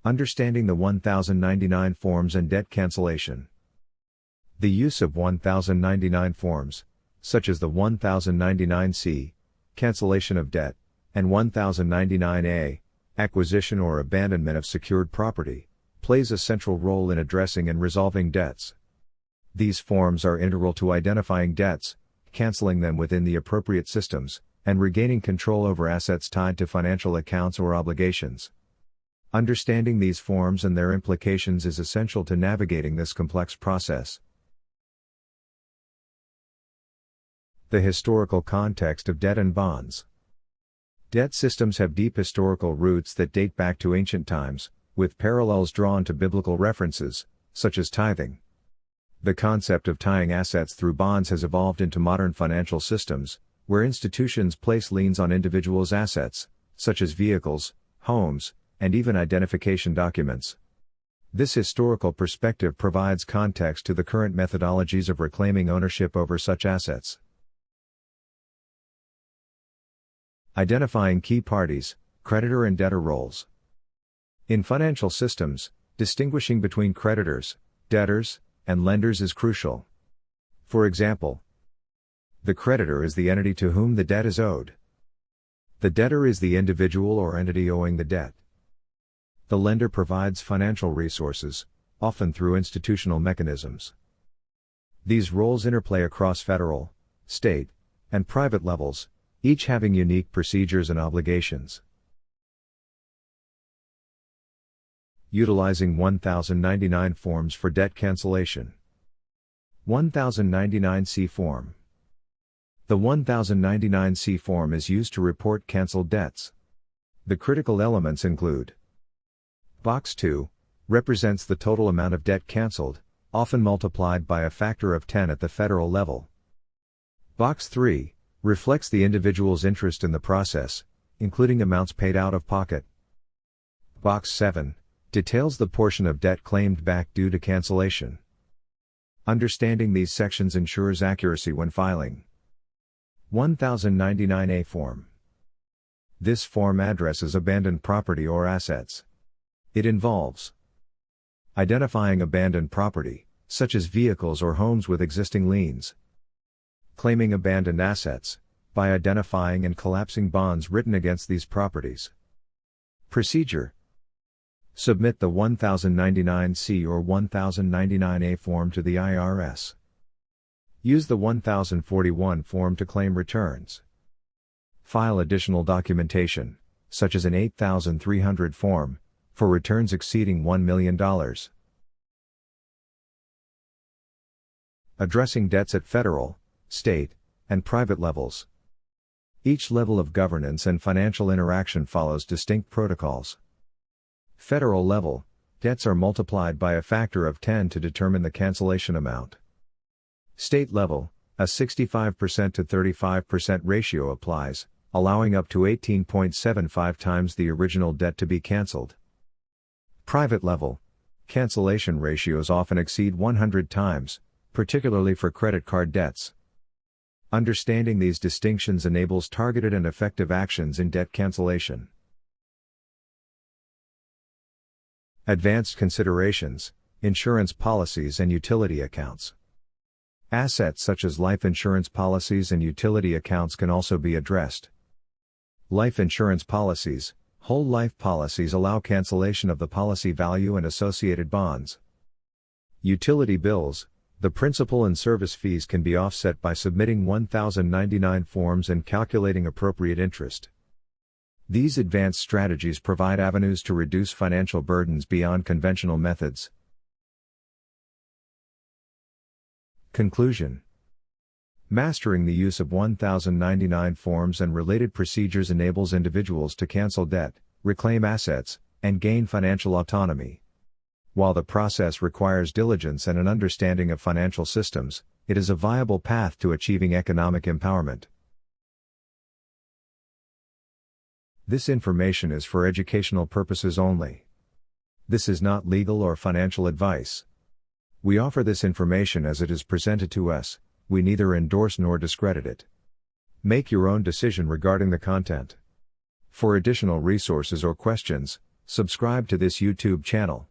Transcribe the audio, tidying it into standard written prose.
Understanding the 1099 forms and debt cancellation. The use of 1099 forms, such as the 1099-C, cancellation of debt, and 1099-A, acquisition or abandonment of secured property, plays a central role in addressing and resolving debts. These forms are integral to identifying debts, canceling them within the appropriate systems, and regaining control over assets tied to financial accounts or obligations. Understanding these forms and their implications is essential to navigating this complex process. The historical context of debt and bonds. Debt systems have deep historical roots that date back to ancient times, with parallels drawn to biblical references, such as tithing. The concept of tying assets through bonds has evolved into modern financial systems, where institutions place liens on individuals' assets, such as vehicles, homes, and even identification documents. This historical perspective provides context to the current methodologies of reclaiming ownership over such assets. Identifying key parties, creditor and debtor roles. In financial systems, distinguishing between creditors, debtors, and lenders is crucial. For example, the creditor is the entity to whom the debt is owed. The debtor is the individual or entity owing the debt. The lender provides financial resources, often through institutional mechanisms. These roles interplay across federal, state, and private levels, each having unique procedures and obligations. Utilizing 1099 forms for debt cancellation. 1099-C form. The 1099-C form is used to report canceled debts. The critical elements include: Box 2 represents the total amount of debt canceled, often multiplied by a factor of 10 at the federal level. Box 3 reflects the individual's interest in the process, including amounts paid out of pocket. Box 7 details the portion of debt claimed back due to cancellation. Understanding these sections ensures accuracy when filing. 1099-A form. This form addresses abandoned property or assets. It involves identifying abandoned property, such as vehicles or homes with existing liens. Claiming abandoned assets, by identifying and collapsing bonds written against these properties. Procedure: submit the 1099-C or 1099-A form to the IRS. Use the 1041 form to claim returns. File additional documentation, such as an 8300 form, for returns exceeding $1 million. Addressing debts at federal, state, and private levels. Each level of governance and financial interaction follows distinct protocols. Federal level, debts are multiplied by a factor of 10 to determine the cancellation amount. State level, a 65% to 35% ratio applies, allowing up to 18.75 times the original debt to be canceled. Private level, cancellation ratios often exceed 100 times, particularly for credit card debts. Understanding these distinctions enables targeted and effective actions in debt cancellation. Advanced considerations, insurance policies and utility accounts. Assets such as life insurance policies and utility accounts can also be addressed. Life insurance policies, whole life policies allow cancellation of the policy value and associated bonds. Utility bills, the principal and service fees can be offset by submitting 1099 forms and calculating appropriate interest. These advanced strategies provide avenues to reduce financial burdens beyond conventional methods. Conclusion: mastering the use of 1099 forms and related procedures enables individuals to cancel debt, reclaim assets, and gain financial autonomy. While the process requires diligence and an understanding of financial systems, it is a viable path to achieving economic empowerment. This information is for educational purposes only. This is not legal or financial advice. We offer this information as it is presented to us. We neither endorse nor discredit it. Make your own decision regarding the content. For additional resources or questions, Subscribe to this YouTube channel.